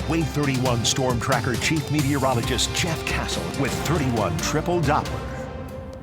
Wave 31 Storm Tracker Chief Meteorologist Jeff Castle with 31 Triple Doppler.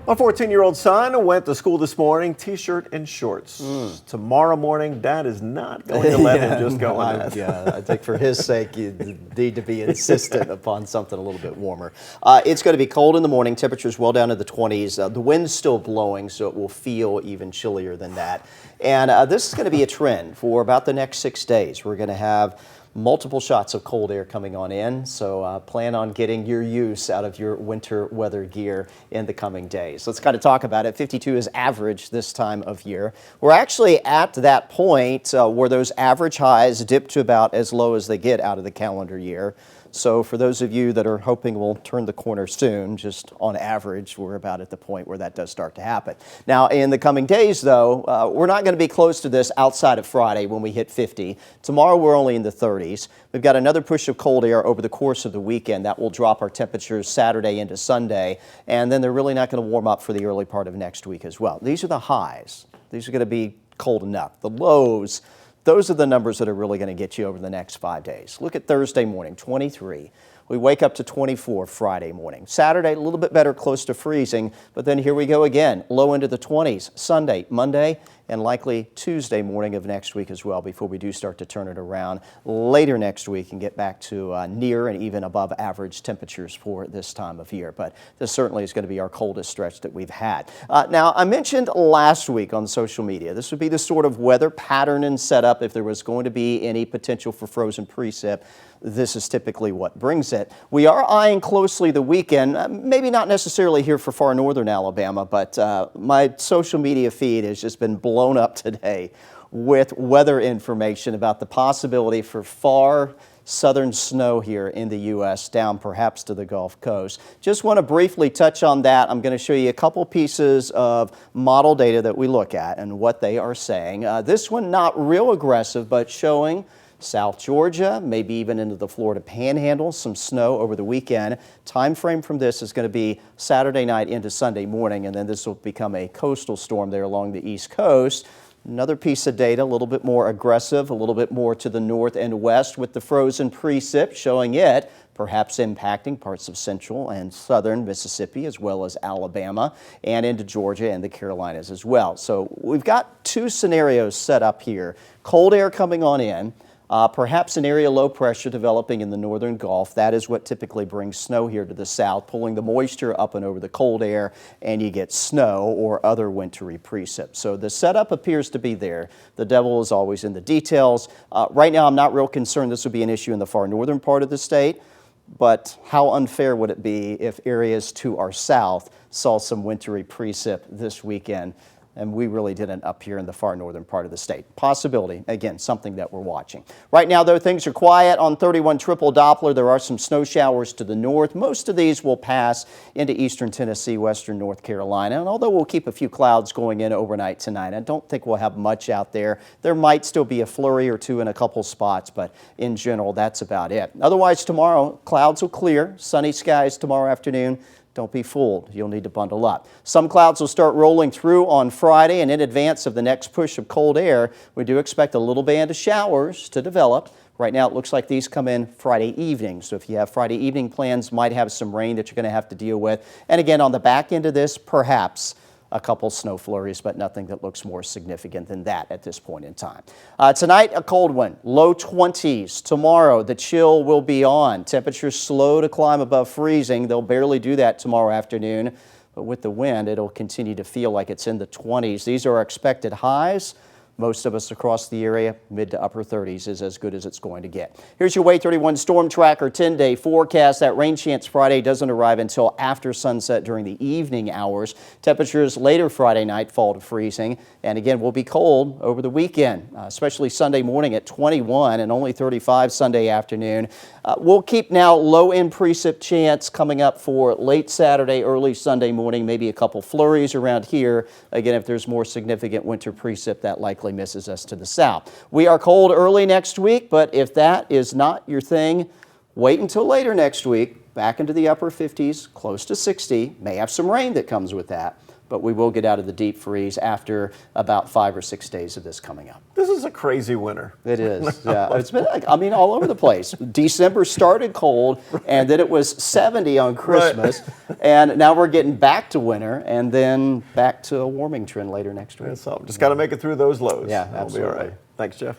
My 14-year-old son went to school this morning, t-shirt and shorts. Tomorrow morning, Dad is not going to let him just go in that. Yeah, I think for his sake, you need to be insistent upon something a little bit warmer. It's going to be cold in the morning, temperatures well down to the 20s. The wind's still blowing, so it will feel even chillier than that. And this is going to be a trend for about the next 6 days. We're going to have multiple shots of cold air coming on in, so plan on getting your use out of your winter weather gear in the coming days. Let's kind of talk about it. 52 is average this time of year. We're actually at that point where those average highs dip to about as low as they get out of the calendar year. So for those of you that are hoping we'll turn the corner soon, just on average, we're about at the point where that does start to happen. Now, in the coming days, though, we're not going to be close to this outside of Friday when we hit 50. Tomorrow, we're only in the 30s. We've got another push of cold air over the course of the weekend. That will drop our temperatures Saturday into Sunday, and then they're really not going to warm up for the early part of next week as well. These are the highs. These are going to be cold enough. The lows, those are the numbers that are really going to get you over the next 5 days. Look at Thursday morning, 23. We wake up to 24 Friday morning. Saturday, a little bit better, close to freezing, but then here we go again, low into the 20s. Sunday, Monday, and likely Tuesday morning of next week as well before we do start to turn it around later next week and get back to near and even above average temperatures for this time of year. But this certainly is going to be our coldest stretch that we've had. Now, I mentioned last week on social media, this would be the sort of weather pattern and setup if there was going to be any potential for frozen precip. This is typically what brings it. We are eyeing closely the weekend, maybe not necessarily here for far northern Alabama, but my social media feed has just been blown up today with weather information about the possibility for far southern snow here in the U.S., down perhaps to the Gulf Coast. Just want to briefly touch on that. I'm going to show you a couple pieces of model data that we look at and what they are saying. This one not real aggressive, but showing South Georgia, maybe even into the Florida Panhandle, some snow over the weekend. Time frame from this is going to be Saturday night into Sunday morning, and then this will become a coastal storm there along the East Coast. Another piece of data, a little bit more aggressive, a little bit more to the north and west with the frozen precip, showing it perhaps impacting parts of central and southern Mississippi as well as Alabama and into Georgia and the Carolinas as well. So we've got two scenarios set up here. Cold air coming on in. Perhaps an area low pressure developing in the northern Gulf. That is what typically brings snow here to the south, pulling the moisture up and over the cold air, and you get snow or other wintry precip. So the setup appears to be there. The devil is always in the details. Right now, I'm not real concerned this would be an issue in the far northern part of the state, but how unfair would it be if areas to our south saw some wintry precip this weekend? And we really didn't up here in the far northern part of the state. Possibility, again, something that we're watching. Right now, though, things are quiet on 31 Triple Doppler. There are some snow showers to the north. Most of these will pass into eastern Tennessee, western North Carolina. And although we'll keep a few clouds going in overnight tonight, I don't think we'll have much out there. There might still be a flurry or two in a couple spots, but in general, that's about it. Otherwise, tomorrow, clouds will clear. Sunny skies tomorrow afternoon. Don't be fooled. You'll need to bundle up. Some clouds will start rolling through on Friday, and in advance of the next push of cold air, we do expect a little band of showers to develop. Right now, it looks like these come in Friday evening. So if you have Friday evening plans, might have some rain that you're going to have to deal with. And again, on the back end of this, perhaps a couple snow flurries, but nothing that looks more significant than that at this point in time. Tonight, a cold one, low 20s. Tomorrow, the chill will be on. Temperatures slow to climb above freezing. They'll barely do that tomorrow afternoon, but with the wind, it'll continue to feel like it's in the 20s. These are our expected highs. Most of us across the area, mid to upper 30s is as good as it's going to get. Here's your Wave 31 Storm Tracker 10-day forecast. That rain chance Friday doesn't arrive until after sunset during the evening hours. Temperatures later Friday night fall to freezing. And again, will be cold over the weekend, especially Sunday morning at 21 and only 35 Sunday afternoon. We'll keep now low-end precip chance coming up for late Saturday, early Sunday morning, maybe a couple flurries around here. Again, if there's more significant winter precip, that likely misses us to the south. We are cold early next week, but if that is not your thing, wait until later next week. Back into the upper 50s, close to 60. May have some rain that comes with that. but we will get out of the deep freeze after about 5 or 6 days of this coming up. This is a crazy winter. It is. Yeah, it's been all over the place. December started cold, and then it was 70 on Christmas, and now we're getting back to winter, and then back to a warming trend later next week. So just got to make it through those lows. Yeah, That'll be all absolutely. right. Thanks, Jeff.